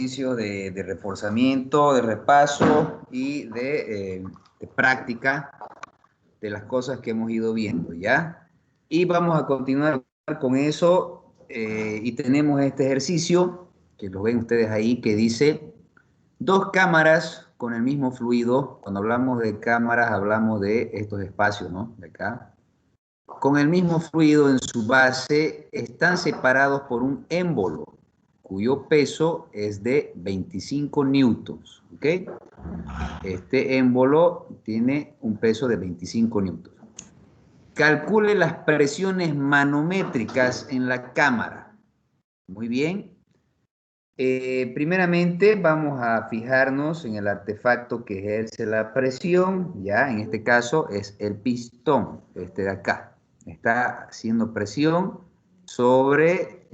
ejercicios de reforzamiento, de repaso y de práctica de las cosas que hemos ido viendo, ¿ya? Y vamos a continuar con eso y tenemos este ejercicio, que lo ven ustedes ahí, que dice dos cámaras con el mismo fluido. Cuando hablamos de cámaras hablamos de estos espacios, ¿no? De acá. Con el mismo fluido en su base están separados por un émbolo cuyo peso es de 25 newtons, ¿ok? Este émbolo tiene un peso de 25 newtons. Calcule las presiones manométricas en la cámara. Muy bien. Primeramente vamos a fijarnos en el artefacto que ejerce la presión, ya en este caso es el pistón, este de acá. Está haciendo presión sobre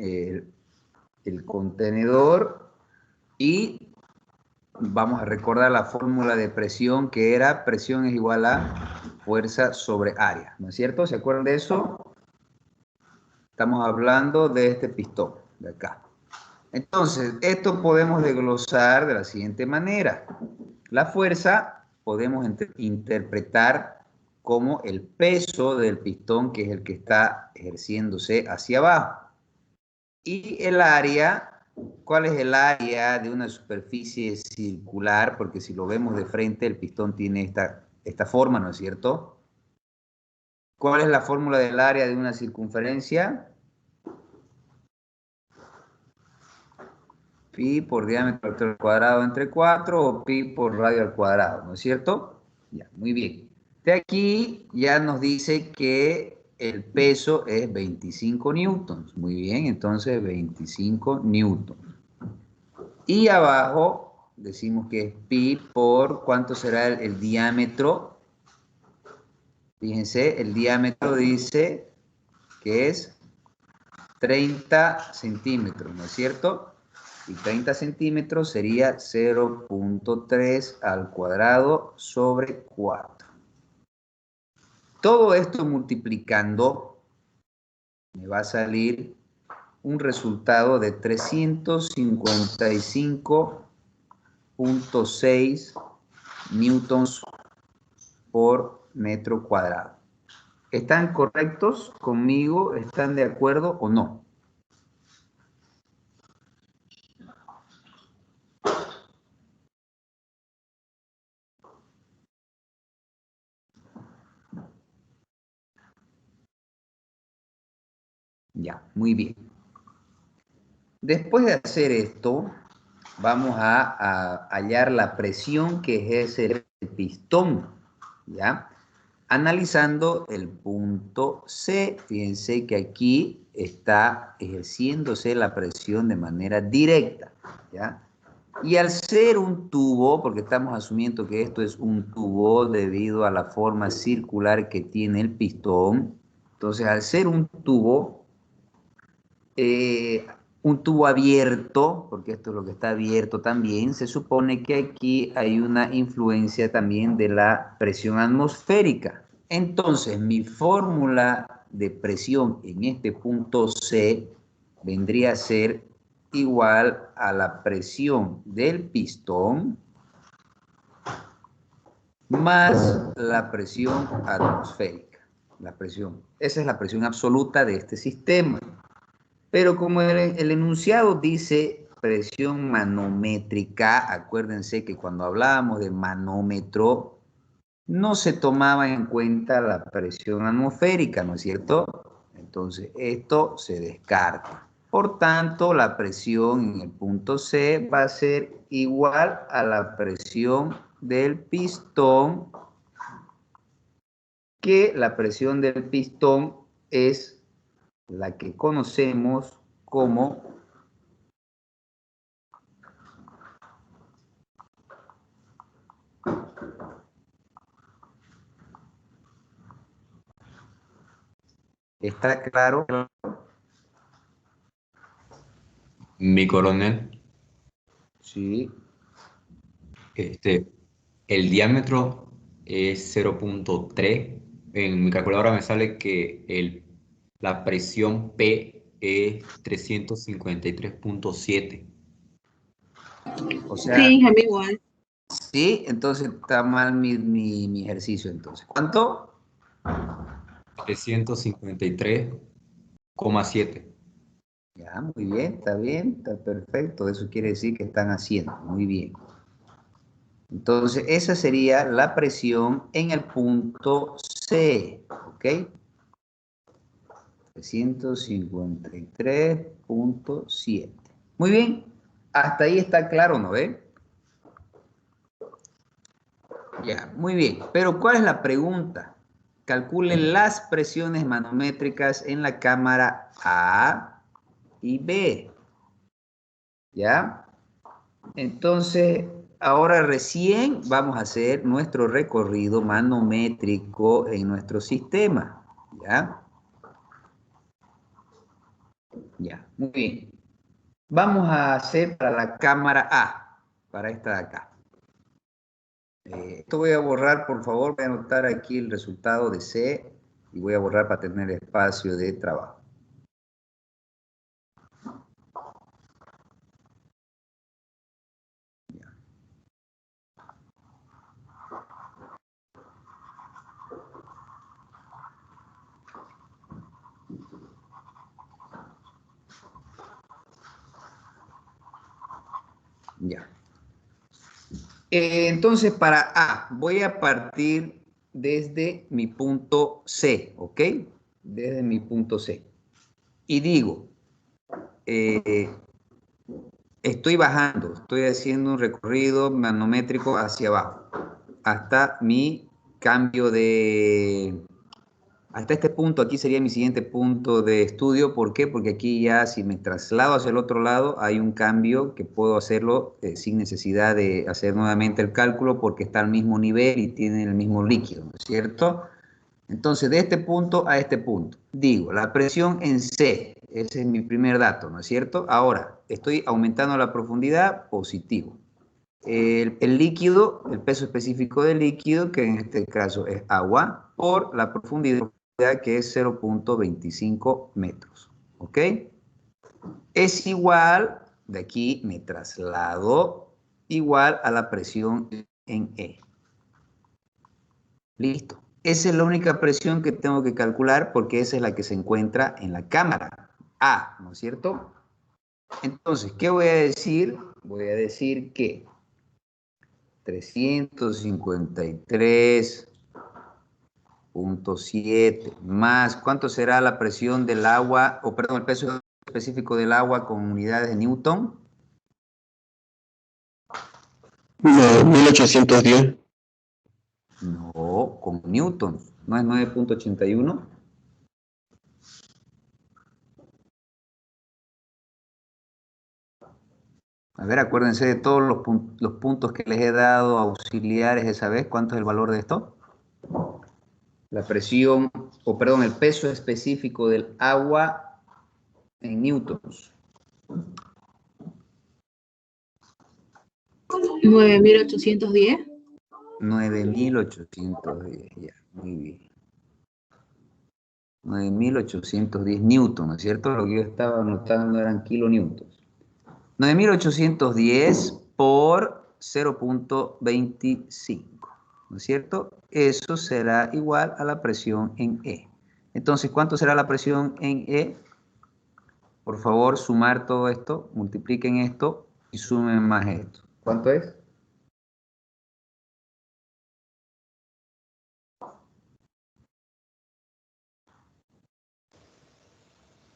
el contenedor y vamos a recordar la fórmula de presión que era presión es igual a fuerza sobre área, ¿no es cierto? ¿Se acuerdan de eso? Estamos hablando de este pistón de acá. Entonces, esto podemos desglosar de la siguiente manera. La fuerza podemos interpretar como el peso del pistón, que es el que está ejerciéndose hacia abajo. Y el área, ¿cuál es el área de una superficie circular? Porque si lo vemos de frente, el pistón tiene esta forma, ¿no es cierto? ¿Cuál es la fórmula del área de una circunferencia? Pi por diámetro al cuadrado entre 4 o pi por radio al cuadrado, ¿no es cierto? Ya, muy bien. De aquí ya nos dice que el peso es 25 newtons. Muy bien, entonces 25 newtons. Y abajo decimos que es pi por, ¿cuánto será el diámetro? Fíjense, el diámetro dice que es 30 centímetros, ¿no es cierto? Y 30 centímetros sería 0.3 al cuadrado sobre 4. Todo esto multiplicando me va a salir un resultado de 355.6 newtons por metro cuadrado. ¿Están correctos conmigo? ¿Están de acuerdo o no? Ya, muy bien. Después de hacer esto, vamos a hallar la presión que ejerce el pistón, ¿ya? Analizando el punto C, fíjense que aquí está ejerciéndose la presión de manera directa, ¿ya? Y al ser un tubo, porque estamos asumiendo que esto es un tubo debido a la forma circular que tiene el pistón, entonces al ser un tubo abierto, porque esto es lo que está abierto también, se supone que aquí hay una influencia también de la presión atmosférica. Entonces, mi fórmula de presión en este punto C vendría a ser igual a la presión del pistón más la presión atmosférica. La presión, esa es la presión absoluta de este sistema. Pero como el enunciado dice presión manométrica, acuérdense que cuando hablábamos de manómetro no se tomaba en cuenta la presión atmosférica, ¿no es cierto? Entonces esto se descarta. Por tanto, la presión en el punto C va a ser igual a la presión del pistón, que la presión del pistón es la que conocemos como ¿está claro? Mi coronel, Sí. este, el diámetro es 0.3. En mi calculadora me sale que la presión P es 353.7. O sea, sí, a mí igual. sí, entonces está mal mi ejercicio entonces. ¿Cuánto? 353,7. Ya, muy bien, está perfecto. Eso quiere decir que están haciendo. Muy bien. Entonces, esa sería la presión en el punto C, ¿ok? 353,7. Muy bien, hasta ahí está claro, ¿no ve? Ya, muy bien. Pero ¿cuál es la pregunta? Calculen las presiones manométricas en la cámara A y B. ¿Ya? Entonces, ahora recién vamos a hacer nuestro recorrido manométrico en nuestro sistema. ¿Ya? Ya, muy bien. Vamos a hacer para la cámara A, para esta de acá. Esto voy a borrar, por favor, voy a anotar aquí el resultado de C y voy a borrar para tener espacio de trabajo. Ya. Ya. Entonces, para A, voy a partir desde mi punto C, ¿ok? Desde mi punto C. Y digo, estoy bajando, estoy haciendo un recorrido manométrico hacia abajo, hasta mi cambio de... Hasta este punto, aquí sería mi siguiente punto de estudio. ¿Por qué? Porque aquí ya si me traslado hacia el otro lado, hay un cambio que puedo hacerlo sin necesidad de hacer nuevamente el cálculo porque está al mismo nivel y tiene el mismo líquido, ¿no es cierto? Entonces, de este punto a este punto, digo, la presión en C, ese es mi primer dato, ¿no es cierto? Ahora, estoy aumentando la profundidad, positivo. El líquido, el peso específico del líquido, que en este caso es agua, por la profundidad que es 0,25 metros. ¿Ok? Es igual, de aquí me traslado, igual a la presión en E. Listo. Esa es la única presión que tengo que calcular porque esa es la que se encuentra en la cámara A, ¿no es cierto? Entonces, ¿qué voy a decir? Voy a decir que 353,7 más, ¿cuánto será la presión del agua, o perdón, el peso específico del agua con unidades de Newton? No, 1810. No, con Newton, ¿no es 9,81? A ver, acuérdense de todos los puntos que les he dado auxiliares esa vez. ¿Cuánto es el valor de esto? La presión, o perdón, el peso específico del agua en newtons. 9.810. 9.810, ya, muy bien. 9.810 newtons, ¿no es cierto? Lo que yo estaba anotando eran kilonewtons. 9.810 por 0,25, ¿no es cierto? Eso será igual a la presión en E. Entonces, ¿cuánto será la presión en E? Por favor, sumar todo esto, multipliquen esto y sumen más esto. ¿Cuánto es?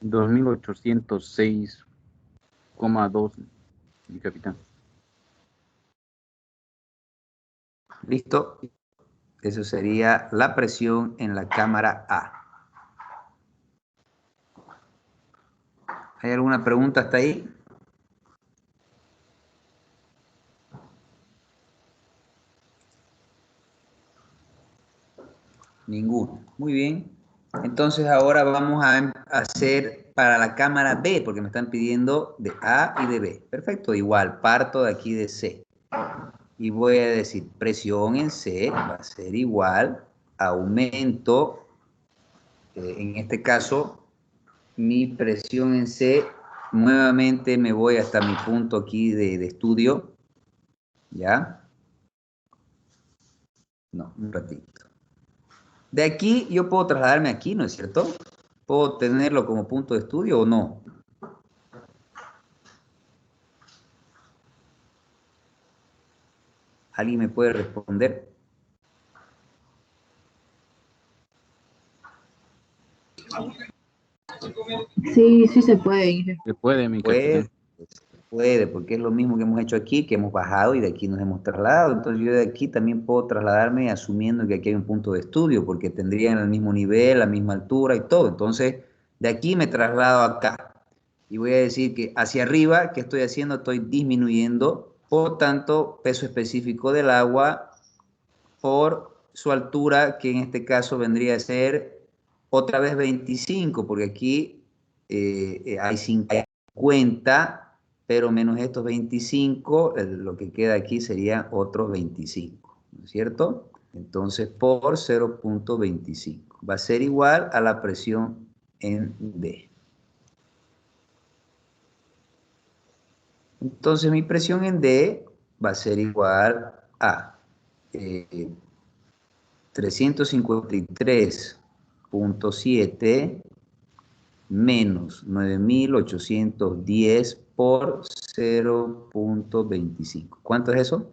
$2.806,2, mi capitán. ¿Listo? Eso sería la presión en la cámara A. ¿Hay alguna pregunta hasta ahí? Ninguno. Muy bien. Entonces ahora vamos a hacer para la cámara B, porque me están pidiendo de A y de B. Perfecto, igual, parto de aquí de C. Y voy a decir, presión en C va a ser igual, aumento, en este caso, mi presión en C nuevamente me voy hasta mi punto aquí de estudio. ¿Ya? No, un ratito. De aquí yo puedo trasladarme aquí, ¿no es cierto? ¿Puedo tenerlo como punto de estudio o no? ¿Alguien me puede responder? Sí, sí se puede, Inge. Se puede, mi Puede, capitán. puede, porque es lo mismo que hemos hecho aquí, que hemos bajado y de aquí nos hemos trasladado. Entonces yo de aquí también puedo trasladarme asumiendo que aquí hay un punto de estudio, porque tendrían el mismo nivel, la misma altura y todo. Entonces, de aquí me traslado acá. Y voy a decir que hacia arriba, ¿qué estoy haciendo? Estoy disminuyendo, por tanto, peso específico del agua por su altura, que en este caso vendría a ser otra vez 25, porque aquí hay 50, pero menos estos 25, lo que queda aquí sería otros 25, ¿no es cierto? Entonces, por 0.25 va a ser igual a la presión en D. Entonces, mi presión en D va a ser igual a 353.7 menos 9.810 por 0.25. ¿Cuánto es eso?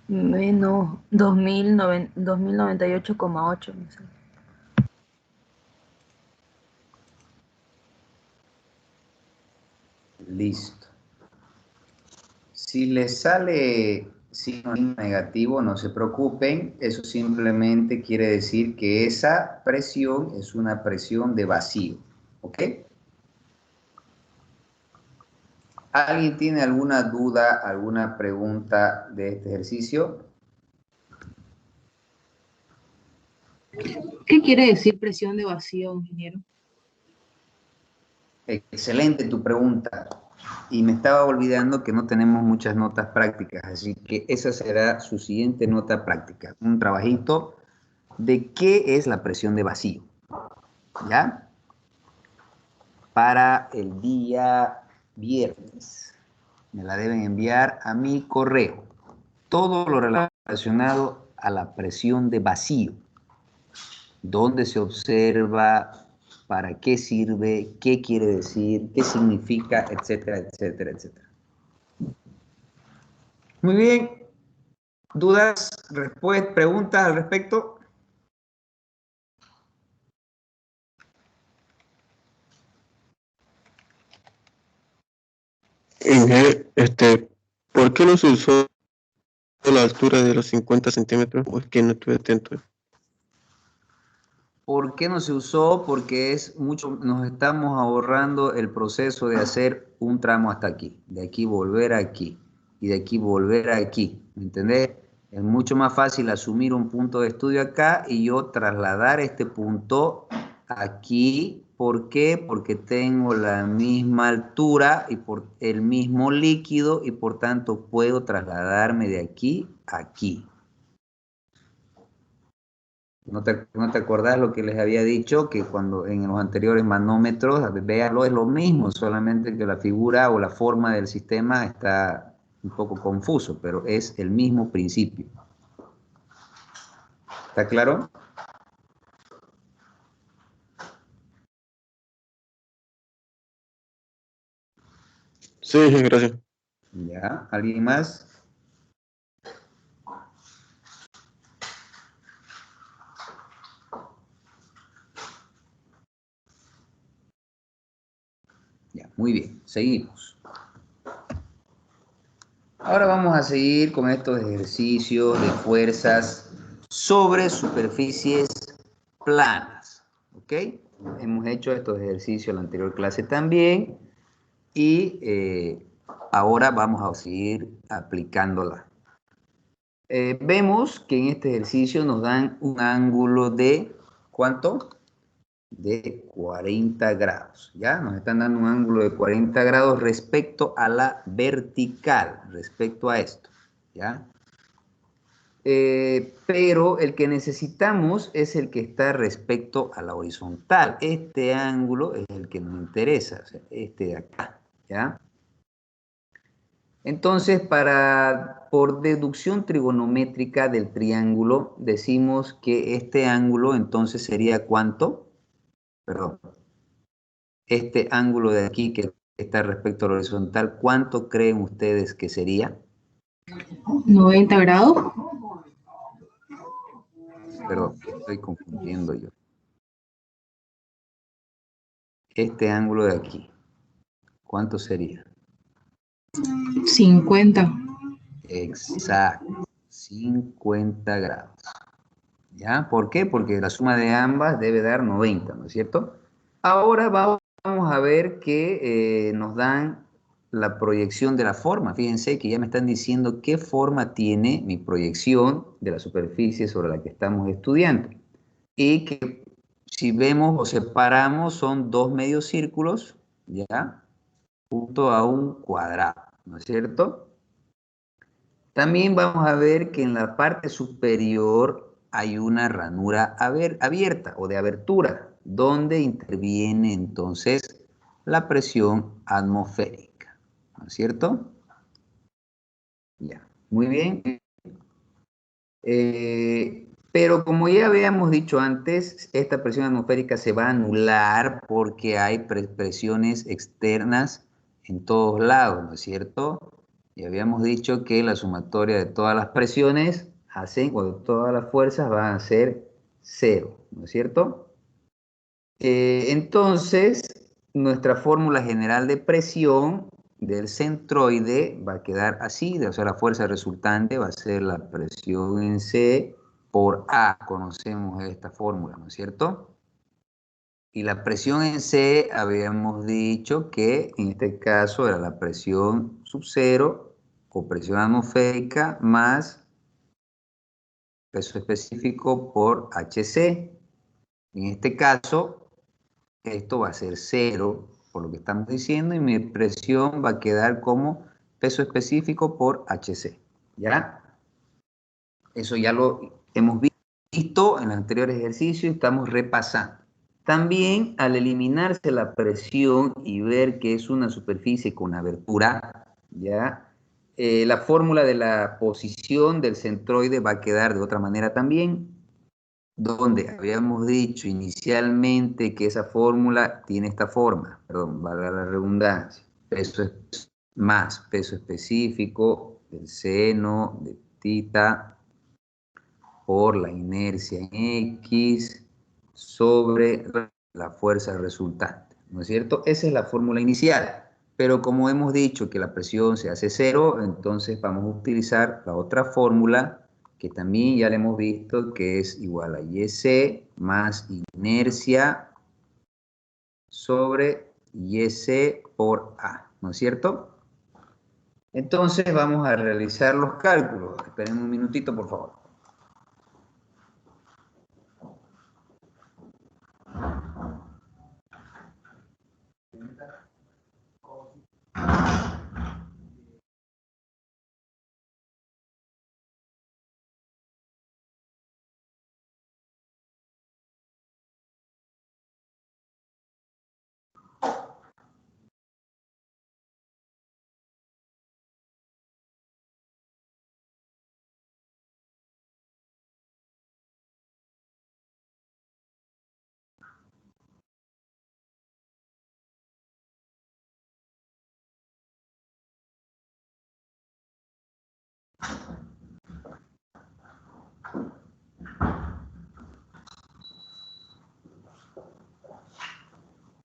Menos 2098,8. Me sale. Listo. Si les sale signo negativo, no se preocupen. Eso simplemente quiere decir que esa presión es una presión de vacío. ¿Ok? ¿Alguien tiene alguna duda, alguna pregunta de este ejercicio? ¿Qué quiere decir presión de vacío, ingeniero? Excelente tu pregunta. Y me estaba olvidando que no tenemos muchas notas prácticas, así que esa será su siguiente nota práctica. Un trabajito de qué es la presión de vacío. ¿Ya? Para el día viernes. Me la deben enviar a mi correo. Todo lo relacionado a la presión de vacío. Dónde se observa, para qué sirve, qué quiere decir, qué significa, etcétera, etcétera, etcétera. Muy bien. ¿Dudas, preguntas al respecto? ¿Por qué no se usó la altura de los 50 centímetros? O es que no estuve atento. ¿Por qué no se usó? Porque es mucho, nos estamos ahorrando el proceso de hacer un tramo hasta aquí, de aquí volver aquí y de aquí volver aquí, ¿me entendés? Es mucho más fácil asumir un punto de estudio acá y yo trasladar este punto aquí. ¿Por qué? Porque tengo la misma altura y por el mismo líquido y por tanto puedo trasladarme de aquí a aquí. ¿No te acordás lo que les había dicho? Que cuando en los anteriores manómetros, véanlo, es lo mismo, solamente que la figura o la forma del sistema está un poco confuso, pero es el mismo principio. ¿Está claro? Sí, gracias. ¿Ya? ¿Alguien más? Ya, muy bien, seguimos. Ahora vamos a seguir con estos ejercicios de fuerzas sobre superficies planas. ¿Ok? Hemos hecho estos ejercicios en la anterior clase también y ahora vamos a seguir aplicándola. Vemos que en este ejercicio nos dan un ángulo de, ¿cuánto? De 40 grados, ¿ya? Nos están dando un ángulo de 40 grados respecto a la vertical, respecto a esto, ¿ya? Pero el que necesitamos es el que está respecto a la horizontal. Este ángulo es el que nos interesa, o sea, este de acá, ¿ya? Entonces, por deducción trigonométrica del triángulo, decimos que este ángulo entonces sería ¿cuánto? Perdón. Este ángulo de aquí que está respecto a la horizontal, ¿cuánto creen ustedes que sería? 90 grados. Perdón, estoy confundiendo yo. Este ángulo de aquí, ¿cuánto sería? 50. Exacto, 50 grados. ¿Ya? ¿Por qué? Porque la suma de ambas debe dar 90, ¿no es cierto? Ahora vamos a ver que nos dan la proyección de la forma. Fíjense que ya me están diciendo qué forma tiene mi proyección de la superficie sobre la que estamos estudiando. Y que si vemos o separamos son dos medios círculos, ¿ya? Junto a un cuadrado, ¿no es cierto? También vamos a ver que en la parte superior hay una ranura abierta o de abertura, donde interviene entonces la presión atmosférica, ¿no es cierto? Ya, muy bien. Pero como ya habíamos dicho antes, esta presión atmosférica se va a anular porque hay presiones externas en todos lados, ¿no es cierto? Y habíamos dicho que la sumatoria de todas las presiones hacen, o de todas las fuerzas van a ser cero, ¿no es cierto? Entonces, nuestra fórmula general de presión del centroide va a quedar así, o sea, la fuerza resultante va a ser la presión en C por A, conocemos esta fórmula, ¿no es cierto? Y la presión en C habíamos dicho que en este caso era la presión sub cero o presión atmosférica más peso específico por HC. En este caso, esto va a ser cero, por lo que estamos diciendo, y mi presión va a quedar como peso específico por HC, ¿ya? Eso ya lo hemos visto en el anterior ejercicio y estamos repasando. También al eliminarse la presión y ver que es una superficie con abertura, ¿ya? La fórmula de la posición del centroide va a quedar de otra manera también, donde habíamos dicho inicialmente que esa fórmula tiene esta forma, perdón, valga la redundancia, peso más peso específico del seno de tita por la inercia en X sobre la fuerza resultante, ¿no es cierto? Esa es la fórmula inicial, pero como hemos dicho que la presión se hace cero, entonces vamos a utilizar la otra fórmula que también ya le hemos visto, que es igual a YC más inercia sobre YC por A, ¿no es cierto? Entonces vamos a realizar los cálculos. Esperen un minutito, por favor.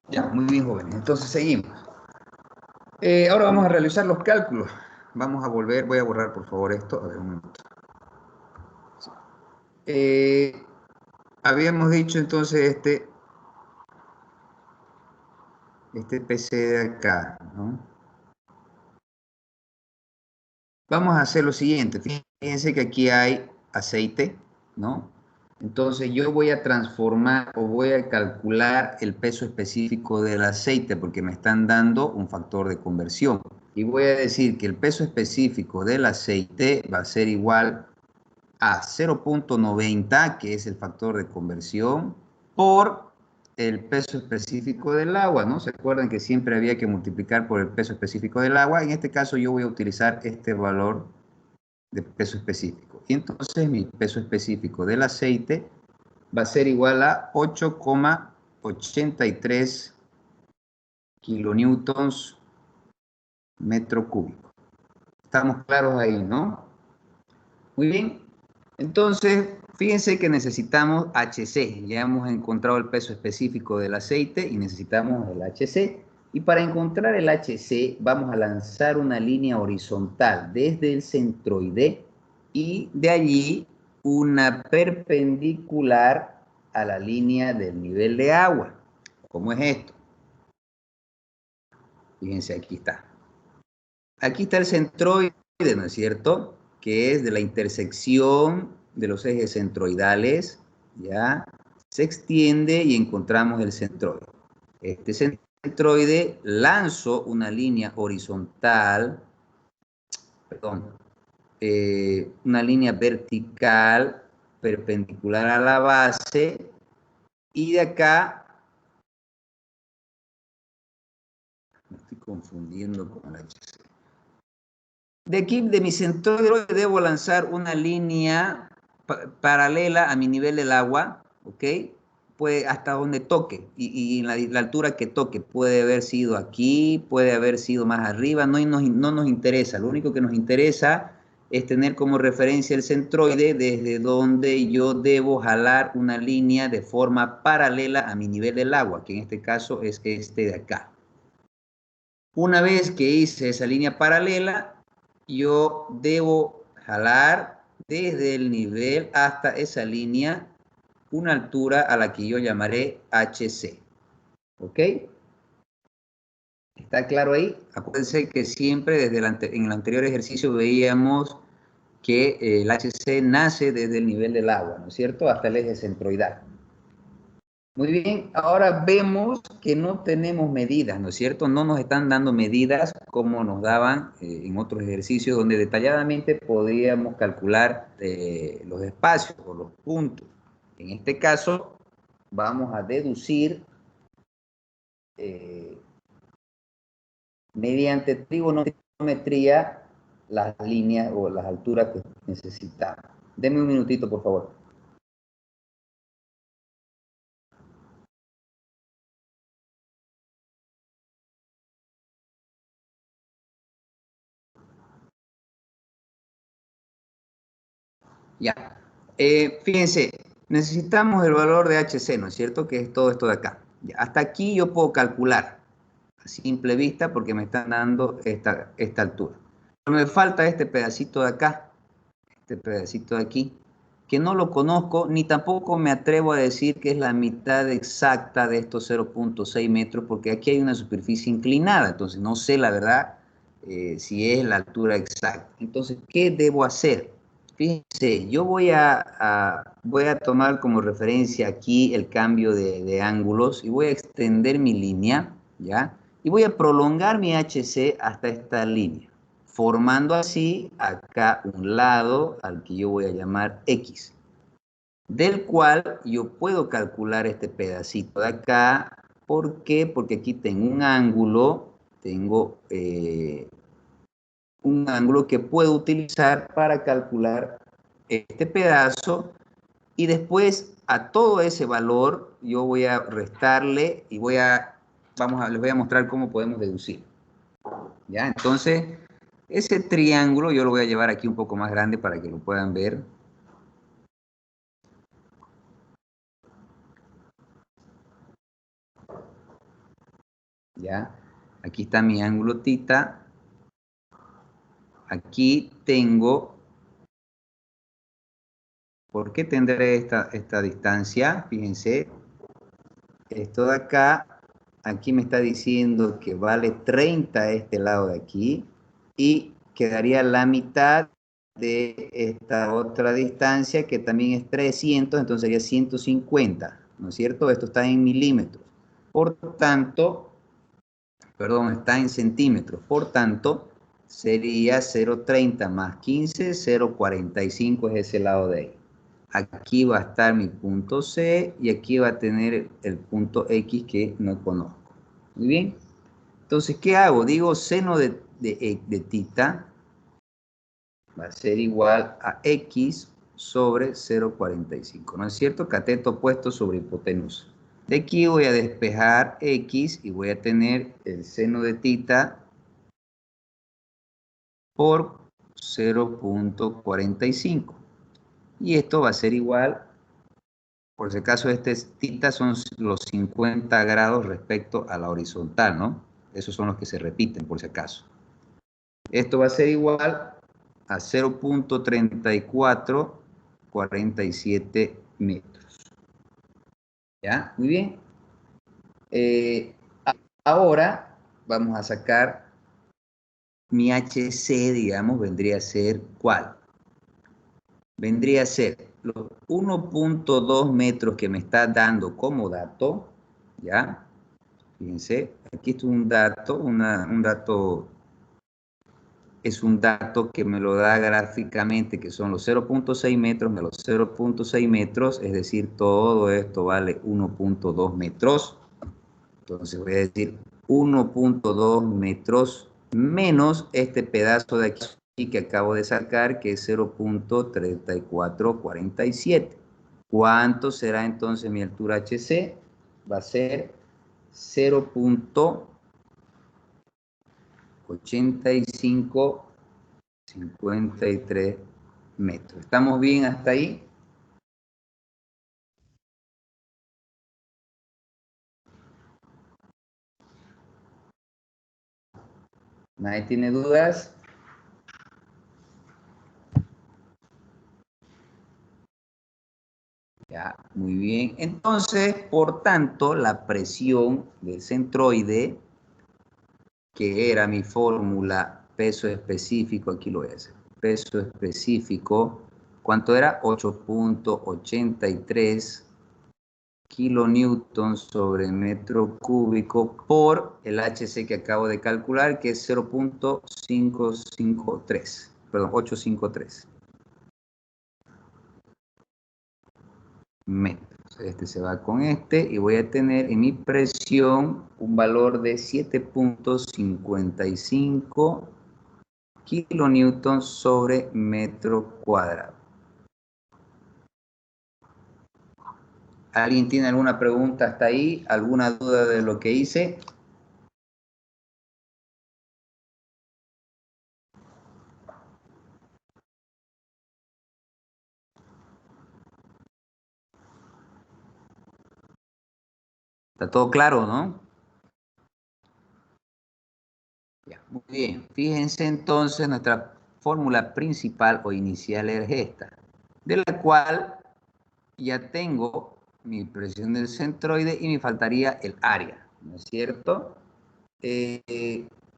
Ya, muy bien, jóvenes. Entonces seguimos. Ahora vamos a realizar los cálculos. Vamos a volver, voy a borrar por favor esto. A ver, un minuto. Habíamos dicho entonces este PC de acá, ¿no? vamos a hacer lo siguiente. Fíjense que aquí hay aceite, ¿no? Entonces yo voy a transformar o voy a calcular el peso específico del aceite porque me están dando un factor de conversión. Y voy a decir que el peso específico del aceite va a ser igual a 0,90, que es el factor de conversión, por el peso específico del agua, ¿no? ¿Se acuerdan que siempre había que multiplicar por el peso específico del agua? En este caso yo voy a utilizar este valor de peso específico. Y entonces mi peso específico del aceite va a ser igual a 8,83 kilonewtons metro cúbico. Estamos claros ahí, ¿no? Muy bien. Entonces, fíjense que necesitamos HC. Ya hemos encontrado el peso específico del aceite y necesitamos el HC. Y para encontrar el HC, vamos a lanzar una línea horizontal desde el centroide y de allí una perpendicular a la línea del nivel de agua. ¿Cómo es esto? Fíjense, aquí está. Aquí está el centroide, ¿no es cierto? Que es de la intersección de los ejes centroidales, ¿ya? Se extiende y encontramos el centroide. Este centroide lanzo una línea horizontal, perdón, una línea vertical perpendicular a la base y de acá, me estoy confundiendo con el HC. De aquí, de mi centroide, debo lanzar una línea paralela a mi nivel del agua, ¿ok? Pues hasta donde toque y la altura que toque. Puede haber sido aquí, puede haber sido más arriba, no nos interesa. Lo único que nos interesa es tener como referencia el centroide desde donde yo debo jalar una línea de forma paralela a mi nivel del agua, que en este caso es este de acá. Una vez que hice esa línea paralela, yo debo jalar desde el nivel hasta esa línea una altura a la que yo llamaré HC. ¿Ok? ¿Está claro ahí? Acuérdense que siempre desde en el anterior ejercicio veíamos que el HC nace desde el nivel del agua, ¿no es cierto? Hasta el eje centroidal. Muy bien, ahora vemos que no tenemos medidas, ¿no es cierto? No nos están dando medidas como nos daban en otros ejercicios donde detalladamente podíamos calcular los espacios o los puntos. En este caso, vamos a deducir mediante trigonometría las líneas o las alturas que necesitamos. Denme un minutito, por favor. Ya. Fíjense, necesitamos el valor de HC, ¿no es cierto? Que es todo esto de acá. Ya, hasta aquí yo puedo calcular a simple vista porque me están dando esta altura. Pero me falta este pedacito de acá, este pedacito de aquí, que no lo conozco ni tampoco me atrevo a decir que es la mitad exacta de estos 0,6 metros porque aquí hay una superficie inclinada, entonces no sé la verdad si es la altura exacta. Entonces, ¿qué debo hacer? Fíjense, yo voy a tomar como referencia aquí el cambio de ángulos y voy a extender mi línea, ¿ya? Y voy a prolongar mi HC hasta esta línea, formando así acá un lado al que yo voy a llamar X, del cual yo puedo calcular este pedacito de acá. ¿Por qué? Porque aquí tengo un ángulo que puedo utilizar para calcular este pedazo y después a todo ese valor yo voy a restarle y les voy a mostrar cómo podemos deducir. ¿Ya? Entonces, ese triángulo yo lo voy a llevar aquí un poco más grande para que lo puedan ver. ¿Ya? Aquí está mi ángulo tita. Aquí tengo, ¿por qué tendré esta distancia? Fíjense, esto de acá, aquí me está diciendo que vale 30 este lado de aquí y quedaría la mitad de esta otra distancia que también es 300, entonces sería 150, ¿no es cierto? Esto está en milímetros. Por tanto, perdón, está en centímetros. Por tanto, sería 0,30 más 15, 0,45 es ese lado de ahí. Aquí va a estar mi punto C y aquí va a tener el punto X que no conozco. Muy bien. Entonces, ¿qué hago? Digo, seno de tita va a ser igual a X sobre 0,45. ¿No es cierto? Cateto opuesto sobre hipotenusa. De aquí voy a despejar X y voy a tener el seno de tita por 0,45. Y esto va a ser igual, por si acaso este tita son los 50 grados respecto a la horizontal, ¿no? Esos son los que se repiten, por si acaso. Esto va a ser igual a 0,3447 metros. ¿Ya? Muy bien. Ahora vamos a sacar mi HC, digamos, vendría a ser ¿cuál? Vendría a ser los 1,2 metros que me está dando como dato, ¿ya? Fíjense, aquí es un dato, es un dato que me lo da gráficamente, que son los 0,6 metros de los 0,6 metros, es decir, todo esto vale 1,2 metros. Entonces voy a decir 1,2 metros menos este pedazo de aquí que acabo de sacar, que es 0,3447. ¿Cuánto será entonces mi altura HC? Va a ser 0,8553 metros. ¿Estamos bien hasta ahí? ¿Nadie tiene dudas? Ya, muy bien. Entonces, por tanto, la presión del centroide, que era mi fórmula, peso específico, aquí lo voy a hacer, peso específico, ¿cuánto era? 8,83 kilonewtons sobre metro cúbico por el HC que acabo de calcular, que es 0,553, perdón, 853 metros. Este se va con este y voy a tener en mi presión un valor de 7,55 kilonewtons sobre metro cuadrado. ¿Alguien tiene alguna pregunta hasta ahí? ¿Alguna duda de lo que hice? ¿Está todo claro, no? Ya, muy bien. Fíjense entonces, nuestra fórmula principal o inicial es esta, de la cual ya tengo mi presión del centroide y me faltaría el área, ¿no es cierto?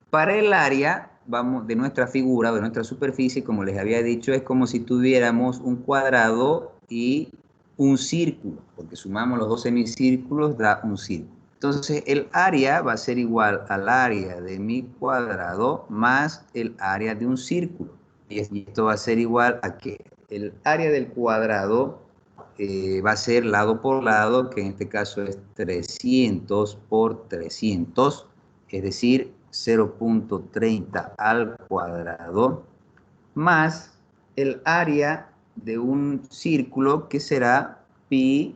Para el área, vamos, de nuestra figura, de nuestra superficie, como les había dicho, es como si tuviéramos un cuadrado y un círculo, porque sumamos los dos semicírculos, da un círculo. Entonces, el área va a ser igual al área de mi cuadrado más el área de un círculo. Y esto va a ser igual a que el área del cuadrado va a ser lado por lado, que en este caso es 300 por 300, es decir, 0,30 al cuadrado, más el área de un círculo, que será pi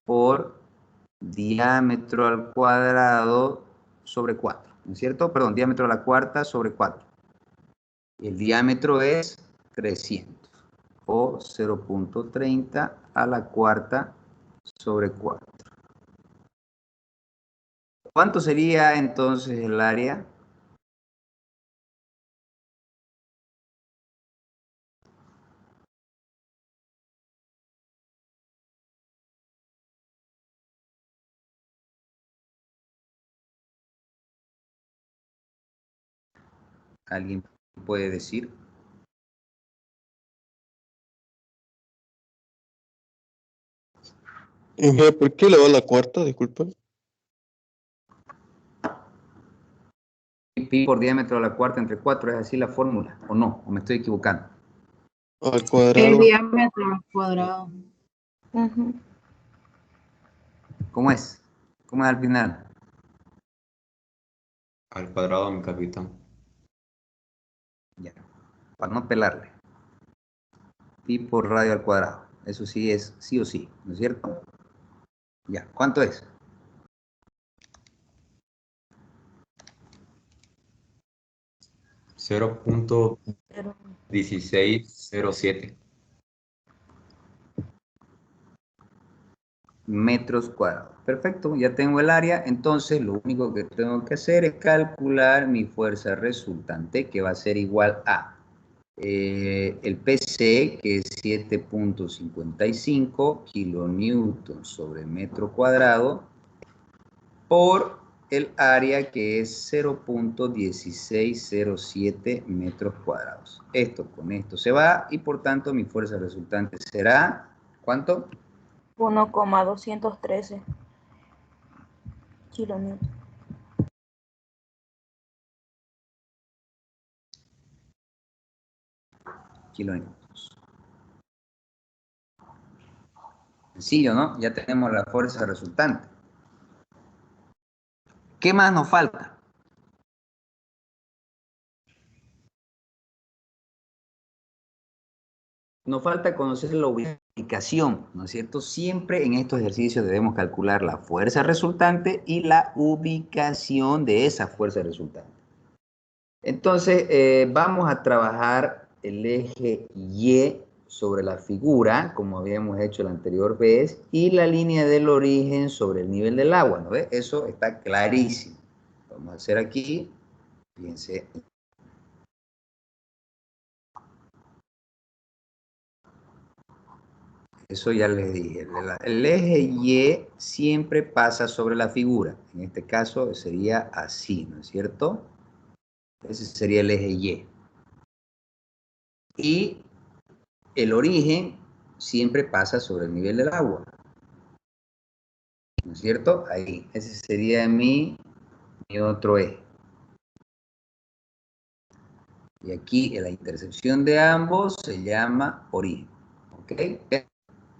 por diámetro al cuadrado sobre 4, ¿no es cierto? Perdón, diámetro a la cuarta sobre 4. El diámetro es 300 o 0,30 a la cuarta sobre 4. ¿Cuánto sería entonces el área? ¿Alguien puede decir? ¿Por qué elevado a la cuarta? Disculpa. Pi por diámetro a la cuarta entre 4, ¿es así la fórmula? ¿O no? ¿O me estoy equivocando? Al El cuadrado. diámetro al cuadrado. Ujú. ¿Cómo es? ¿Cómo es al final? Al cuadrado, mi capitán. Ya, para no pelarle. Pi por radio al cuadrado. Eso sí es sí o sí, ¿no es cierto? Ya, ¿cuánto es? 0.1607. Metros cuadrados. Perfecto, ya tengo el área, entonces lo único que tengo que hacer es calcular mi fuerza resultante, que va a ser igual a el PC, que es 7.55 kilonewton sobre metro cuadrado, por el área, que es 0.1607 metros cuadrados. Esto con esto se va, y por tanto mi fuerza resultante será, ¿cuánto? 1,213 kilonewton. Kilonewtons. Sencillo, ¿no? Ya tenemos la fuerza resultante. ¿Qué más nos falta? Nos falta conocer la ubicación, ¿no es cierto? Siempre en estos ejercicios debemos calcular la fuerza resultante y la ubicación de esa fuerza resultante. Entonces, vamos a trabajar el eje Y sobre la figura, como habíamos hecho la anterior vez, y la línea del origen sobre el nivel del agua, ¿no ve? Eso está clarísimo. Vamos a hacer aquí, fíjense. Eso ya les dije. El eje Y siempre pasa sobre la figura. En este caso sería así, ¿no es cierto? Ese sería el eje Y. Y el origen siempre pasa sobre el nivel del agua, ¿no es cierto? Ahí. Ese sería mi otro eje. Y aquí en la intersección de ambos se llama origen. ¿Ok?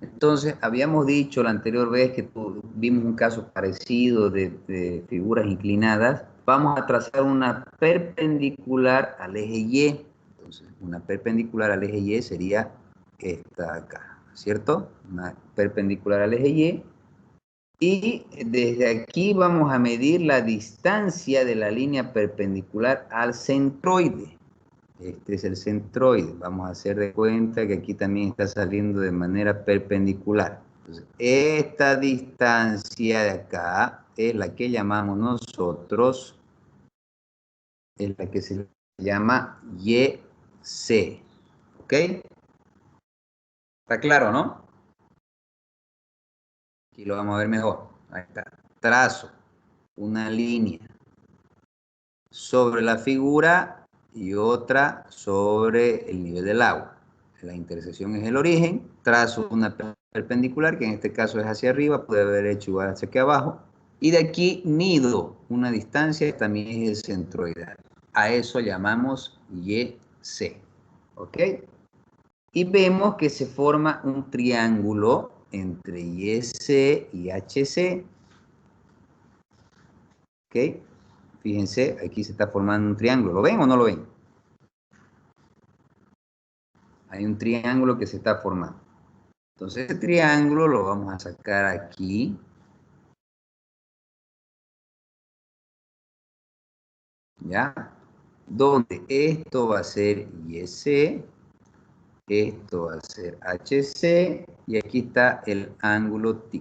Entonces, habíamos dicho la anterior vez que vimos un caso parecido de figuras inclinadas. Vamos a trazar una perpendicular al eje Y. Entonces, una perpendicular al eje Y sería esta acá, ¿cierto? Una perpendicular al eje Y. Y desde aquí vamos a medir la distancia de la línea perpendicular al centroide. Este es el centroide. Vamos a hacer de cuenta que aquí también está saliendo de manera perpendicular. Entonces, esta distancia de acá es la que llamamos nosotros, es la que se llama YC. ¿Ok? ¿Está claro, no? Aquí lo vamos a ver mejor. Ahí está. Trazo una línea sobre la figura y otra sobre el nivel del agua. La intersección es el origen, trazo una perpendicular, que en este caso es hacia arriba, puede haber hecho igual hacia aquí abajo, y de aquí nido una distancia, también es el centroidal. A eso llamamos YC. ¿Ok? Y vemos que se forma un triángulo entre YC y HC. ¿Ok? Fíjense, aquí se está formando un triángulo. ¿Lo ven o no lo ven? Hay un triángulo que se está formando. Entonces, este triángulo lo vamos a sacar aquí. ¿Ya? Donde esto va a ser YC, esto va a ser HC, y aquí está el ángulo θ.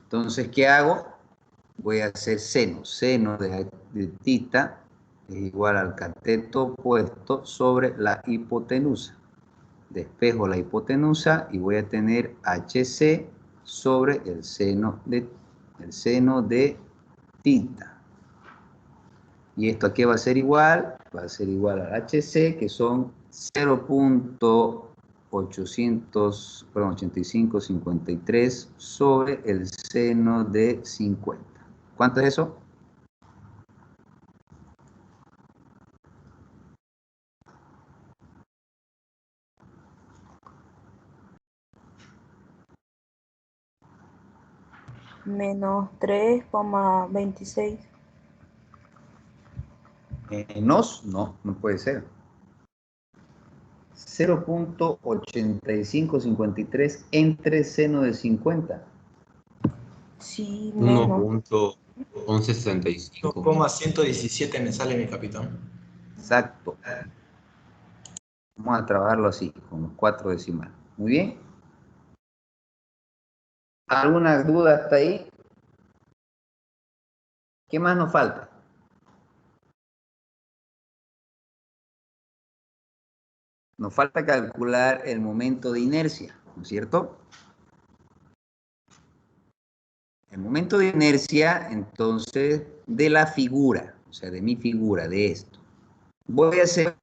Entonces, ¿qué hago? Voy a hacer seno. Seno de θ es igual al cateto opuesto sobre la hipotenusa. Despejo la hipotenusa y voy a tener HC sobre el seno de θ. ¿Y esto a qué va a ser igual? Va a ser igual al HC, que son 0.8553 sobre el seno de 50. ¿Cuánto es eso? Menos 3,26. Menos, no puede ser. 0.8553 entre seno de 50. Sí, menos. 1.1165. 1,117 me sale, mi capitán. Exacto. Vamos a trabajarlo así, con los 4 decimales. Muy bien. ¿Alguna duda hasta ahí? ¿Qué más nos falta? Nos falta calcular el momento de inercia, ¿no es cierto? El momento de inercia, entonces, de la figura, o sea, de mi figura, de esto. Voy a hacer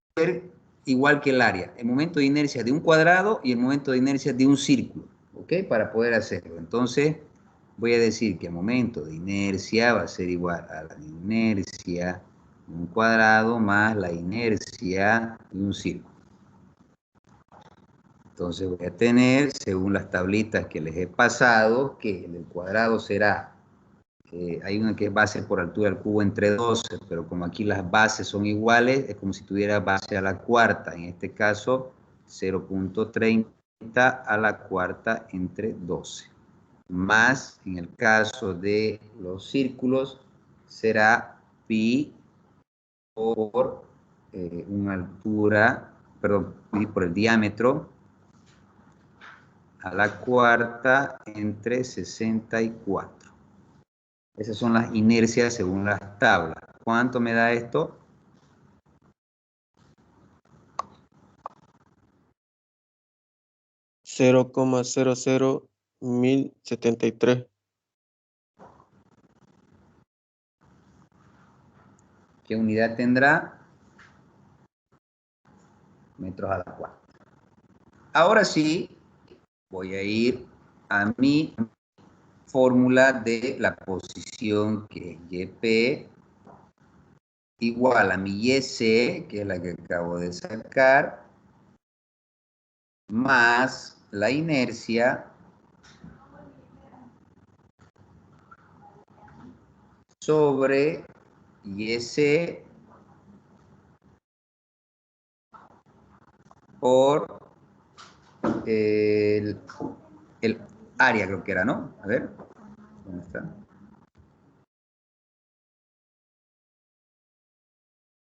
igual que el área, el momento de inercia de un cuadrado y el momento de inercia de un círculo, ¿ok? Para poder hacerlo. Entonces, voy a decir que el momento de inercia va a ser igual a la inercia de un cuadrado más la inercia de un círculo. Entonces voy a tener, según las tablitas que les he pasado, que el cuadrado será, hay una que es base por altura del cubo entre 12, pero como aquí las bases son iguales, es como si tuviera base a la cuarta, en este caso 0.30 a la cuarta entre 12. Más, en el caso de los círculos, será pi por una altura, perdón, pi por el diámetro, a la cuarta entre 64. Esas son las inercias según las tablas. ¿Cuánto me da esto? $0,001073. ¿Qué unidad tendrá? Metros a la cuarta. Ahora sí, voy a ir a mi fórmula de la posición que es YP igual a mi YC, que es la que acabo de sacar, más la inercia sobre YC por el área, creo que era, ¿no? A ver, ¿dónde está?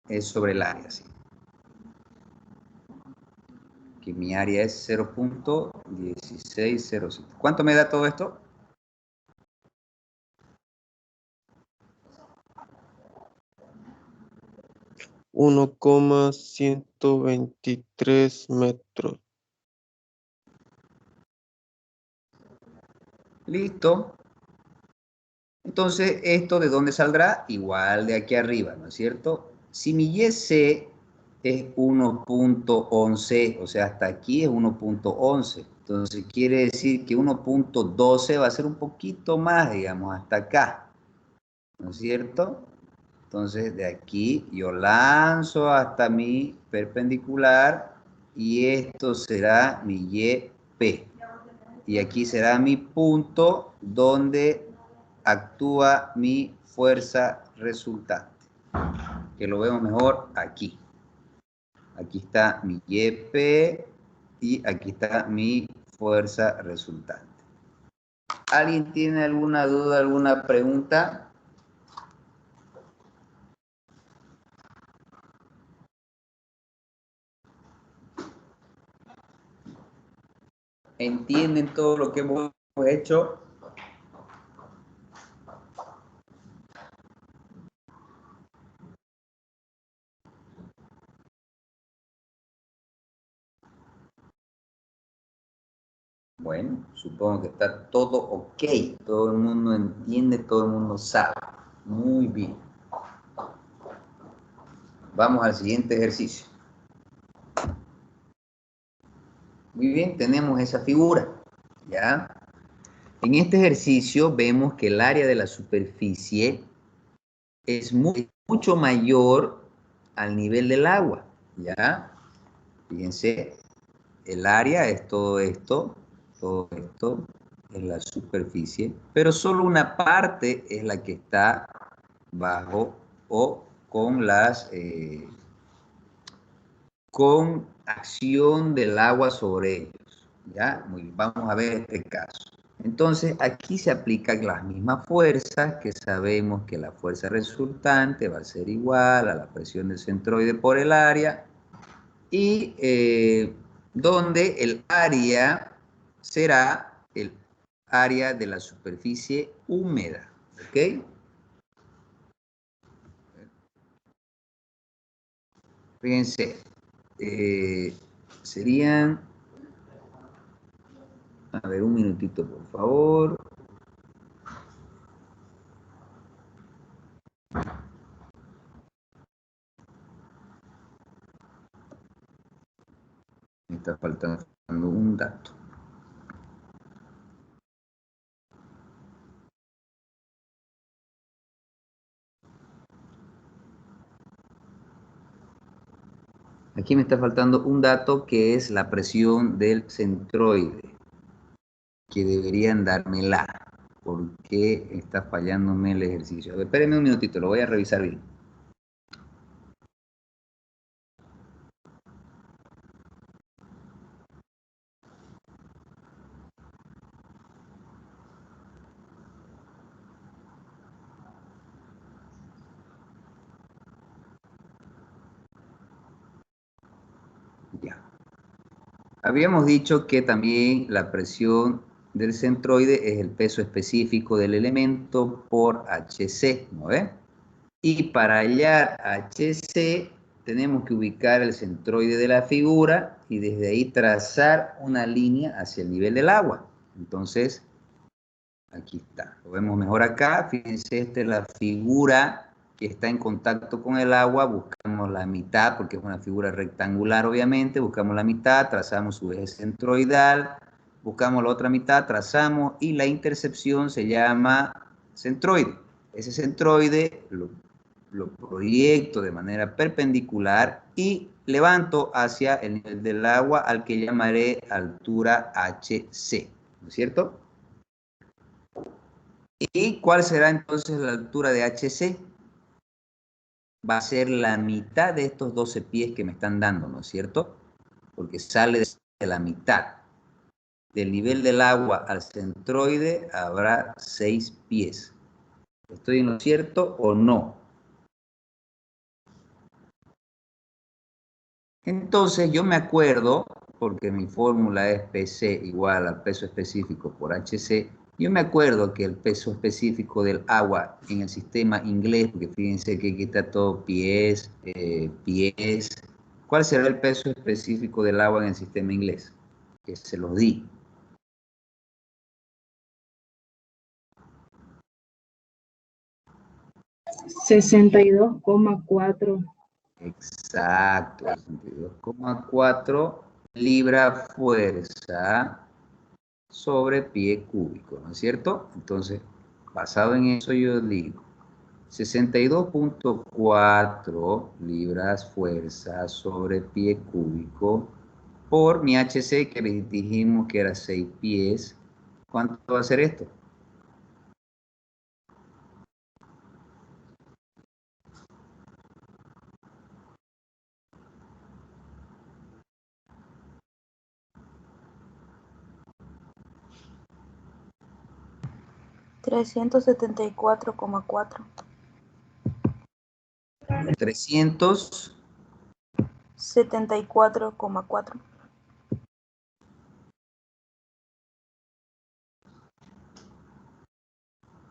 Es sobre el área, sí. Que mi área es 0.1607. ¿Cuánto me da todo esto? 1,123 metros. Listo. Entonces, ¿esto de dónde saldrá? Igual de aquí arriba, ¿no es cierto? Si mi YC es 1.11, o sea, hasta aquí es 1.11. Entonces, quiere decir que 1.12 va a ser un poquito más, digamos, hasta acá, ¿no es cierto? Entonces, de aquí yo lanzo hasta mi perpendicular y esto será mi YP. Y aquí será mi punto donde actúa mi fuerza resultante. Que lo vemos mejor aquí. Aquí está mi YP y aquí está mi fuerza resultante. ¿Alguien tiene alguna duda, alguna pregunta? ¿Entienden todo lo que hemos hecho? Bueno, supongo que está todo ok. Todo el mundo entiende, todo el mundo sabe. Muy bien. Vamos al siguiente ejercicio. Muy bien, tenemos esa figura, ¿ya? En este ejercicio vemos que el área de la superficie es mucho mayor al nivel del agua, ¿ya? Fíjense, el área es todo esto es la superficie, pero solo una parte es la que está bajo o con acción del agua sobre ellos, ¿ya? Muy bien, vamos a ver este caso. Entonces, aquí se aplican las mismas fuerzas, que sabemos que la fuerza resultante va a ser igual a la presión del centroide por el área, y donde el área será el área de la superficie húmeda, ¿ok? Fíjense, serían, a ver, un minutito por favor. Me está faltando un dato. Aquí me está faltando un dato que es la presión del centroide, que deberían dármela. ¿Por qué está fallándome el ejercicio? A ver, espérenme un minutito, lo voy a revisar bien. Ya. Habíamos dicho que también la presión del centroide es el peso específico del elemento por HC, ¿no ve? Y para hallar HC tenemos que ubicar el centroide de la figura y desde ahí trazar una línea hacia el nivel del agua. Entonces, aquí está. Lo vemos mejor acá. Fíjense, esta es la figura que está en contacto con el agua. Buscamos la mitad, porque es una figura rectangular, obviamente. Buscamos la mitad, trazamos su eje centroidal. Buscamos la otra mitad, trazamos, y la intercepción se llama centroide. Ese centroide lo proyecto de manera perpendicular y levanto hacia el nivel del agua, al que llamaré altura HC, ¿no es cierto? ¿Y cuál será entonces la altura de HC? Va a ser la mitad de estos 12 pies que me están dando, ¿no es cierto? Porque sale de la mitad. Del nivel del agua al centroide habrá 6 pies. ¿Estoy en lo cierto o no? Entonces yo me acuerdo, porque mi fórmula es PC igual al peso específico por HC, yo me acuerdo que el peso específico del agua en el sistema inglés, porque fíjense que aquí está todo pies, pies. ¿Cuál será el peso específico del agua en el sistema inglés? Que se los di. $62,4. Exacto, 62,4 libra fuerza sobre pie cúbico, ¿no es cierto? Entonces, basado en eso yo digo 62,4 libras fuerza sobre pie cúbico por mi HC, que dijimos que era 6 pies. ¿Cuánto va a ser esto? $374,4. 300. 74,4.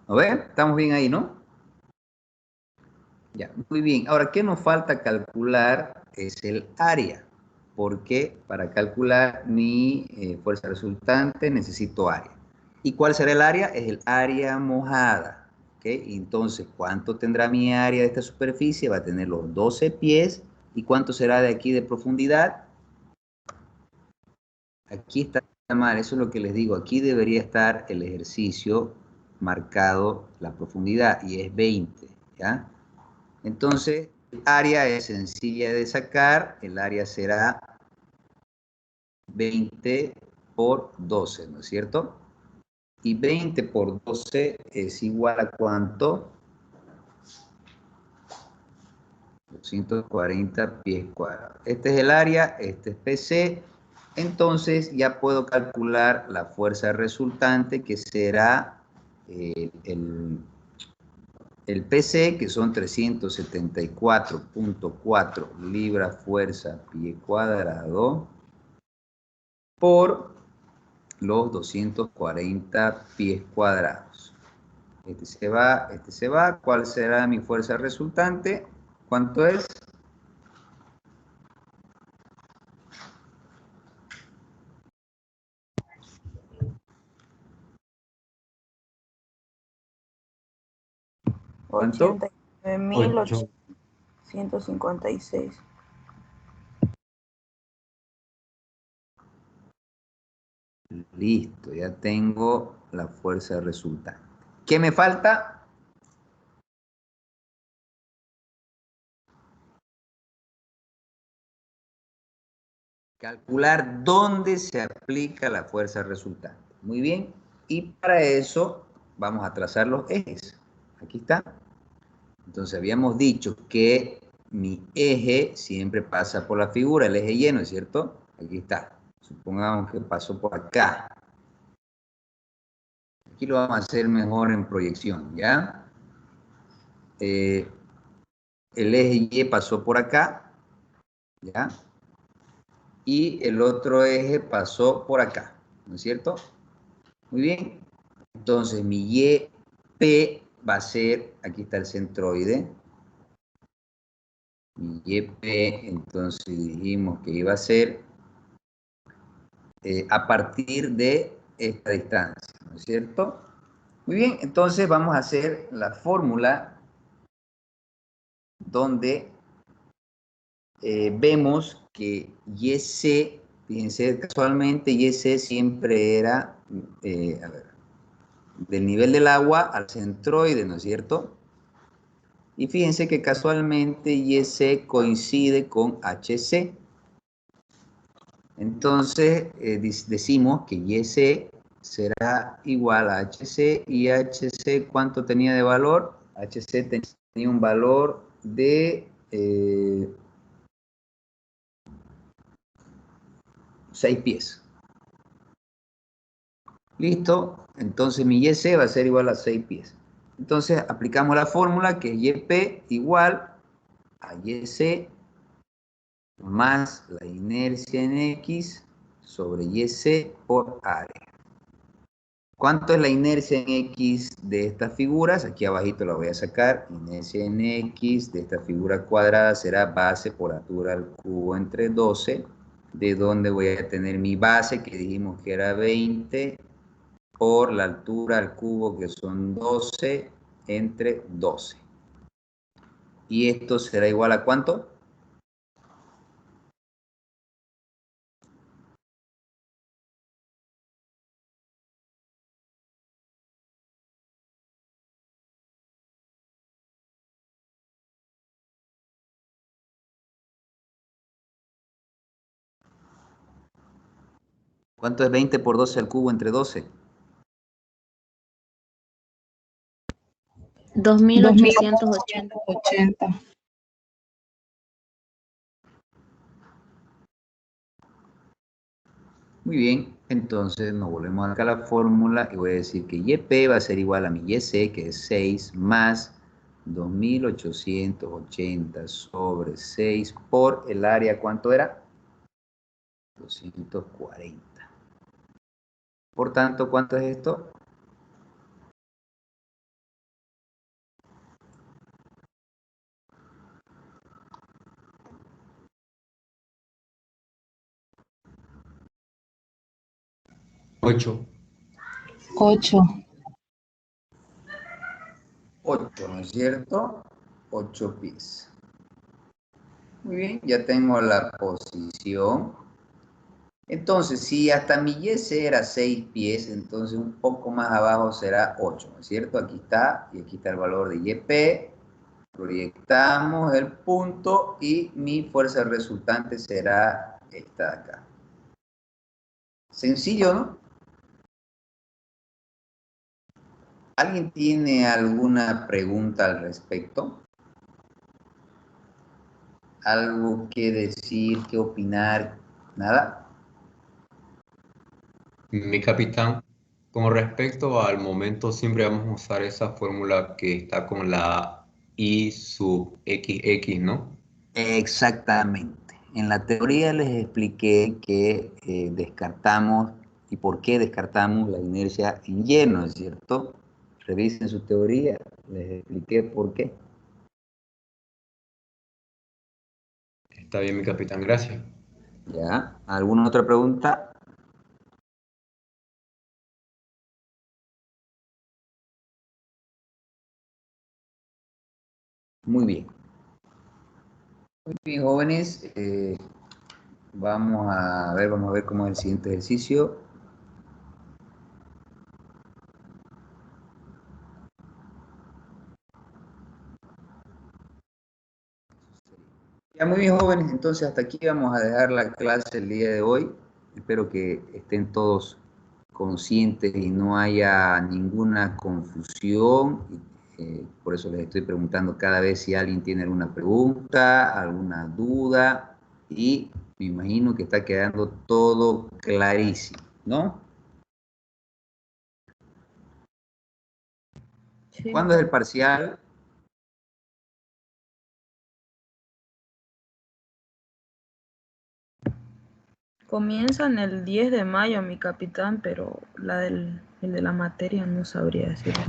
¿No ven? Estamos bien ahí, ¿no? Ya, muy bien. Ahora, ¿qué nos falta calcular? Es el área. Porque para calcular mi fuerza resultante necesito área. ¿Y cuál será el área? Es el área mojada. ¿Ok? ¿ok? Entonces, ¿cuánto tendrá mi área de esta superficie? Va a tener los 12 pies. ¿Y cuánto será de aquí de profundidad? Aquí está mal, eso es lo que les digo. Aquí debería estar el ejercicio marcado, la profundidad, y es 20, ¿ya? Entonces, el área es sencilla de sacar. El área será 20 por 12, ¿no es cierto? Y 20 por 12 es igual a ¿cuánto? 240 pies cuadrados. Este es el área, este es PC. Entonces ya puedo calcular la fuerza resultante, que será el PC, que son 374.4 libras fuerza pie cuadrado, por los 240 pies cuadrados. Este se va, este se va. ¿Cuál será mi fuerza resultante? ¿Cuánto es? ¿Cuánto? 8. 89.856. Listo, ya tengo la fuerza resultante. ¿Qué me falta? Calcular dónde se aplica la fuerza resultante. Muy bien. Y para eso vamos a trazar los ejes. Aquí está. Entonces habíamos dicho que mi eje siempre pasa por la figura, el eje lleno, ¿es cierto? Aquí está. Supongamos que pasó por acá. Aquí lo vamos a hacer mejor en proyección, ¿ya? El eje Y pasó por acá, ¿ya? Y el otro eje pasó por acá, ¿no es cierto? Muy bien. Entonces mi YP va a ser, aquí está el centroide, mi YP, entonces dijimos que iba a ser a partir de esta distancia, ¿no es cierto? Muy bien, entonces vamos a hacer la fórmula donde vemos que YC, fíjense, casualmente YC siempre era, a ver, del nivel del agua al centroide, ¿no es cierto? Y fíjense que casualmente YC coincide con HC. Entonces decimos que YC será igual a HC, y HC, ¿cuánto tenía de valor? HC tenía un valor de 6 pies. Listo, entonces mi YC va a ser igual a 6 pies. Entonces aplicamos la fórmula, que es YP igual a YC más la inercia en X sobre YC por área. ¿Cuánto es la inercia en X de estas figuras? Aquí abajito la voy a sacar. Inercia en X de esta figura cuadrada será base por altura al cubo entre 12. De donde voy a tener mi base, que dijimos que era 20, por la altura al cubo, que son 12, entre 12. ¿Y esto será igual a cuánto? ¿Cuánto es 20 por 12 al cubo entre 12? 2880. 2880. Muy bien, entonces nos volvemos acá a la fórmula y voy a decir que YP va a ser igual a mi YC, que es 6, más 2880 sobre 6 por el área, ¿cuánto era? 240. Por tanto, ¿cuánto es esto? Ocho. 8. es cierto? 8 pies. Muy bien, ya tengo la posición. Entonces, si hasta mi Y era 6 pies, entonces un poco más abajo será 8, ¿no es cierto? Aquí está, y aquí está el valor de YP. Proyectamos el punto y mi fuerza resultante será esta de acá. Sencillo, ¿no? ¿Alguien tiene alguna pregunta al respecto? ¿Algo que decir, que opinar? ¿Nada? Mi capitán, con respecto al momento, siempre vamos a usar esa fórmula que está con la I sub XX, ¿no? Exactamente. En la teoría les expliqué que descartamos y por qué descartamos la inercia en Y, ¿no es cierto? Revisen su teoría, les expliqué por qué. Está bien, mi capitán, gracias. ¿Ya? ¿Alguna otra pregunta? Muy bien. Muy bien, jóvenes. Vamos a ver cómo es el siguiente ejercicio. Ya muy bien, jóvenes, entonces hasta aquí vamos a dejar la clase el día de hoy. Espero que estén todos conscientes y no haya ninguna confusión. Por eso les estoy preguntando cada vez si alguien tiene alguna pregunta, alguna duda. Y me imagino que está quedando todo clarísimo, ¿no? Sí. ¿Cuándo es el parcial? Comienzan el 10 de mayo, mi capitán, pero el de la materia no sabría decirlo.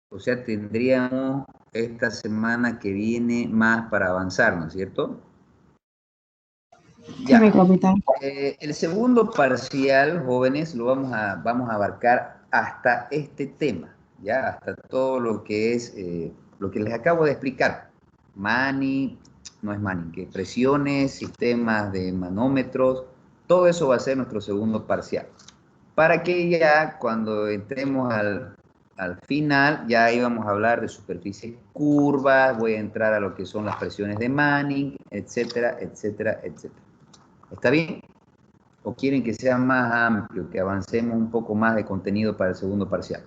O sea, tendríamos esta semana que viene más para avanzar, ¿no es cierto? Sí, mi Ya. capitán. El segundo parcial, jóvenes, lo vamos a abarcar hasta este tema, ya, hasta todo lo que es lo que les acabo de explicar. Manning, no es Manning, que presiones, sistemas de manómetros, todo eso va a ser nuestro segundo parcial. Para que ya cuando entremos al final, ya íbamos a hablar de superficies curvas, voy a entrar a lo que son las presiones de Manning, etcétera, etcétera, etcétera. ¿Está bien? ¿O quieren que sea más amplio, que avancemos un poco más de contenido para el segundo parcial?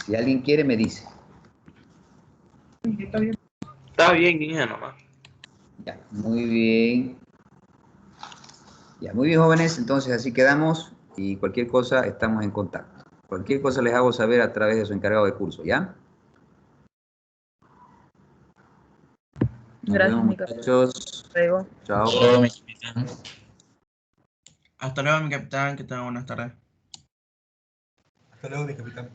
Si alguien quiere, me dice. Está bien, niña, nomás. Ya, muy bien. Ya, muy bien, jóvenes. Entonces, así quedamos y cualquier cosa estamos en contacto. Cualquier cosa les hago saber a través de su encargado de curso, ¿ya? Nos Gracias, vemos, mi capitán. muchachos. Luego. Chao. Hasta luego, mi capitán. Hasta luego, mi capitán. Que tenga buenas tardes. Hasta luego, mi capitán.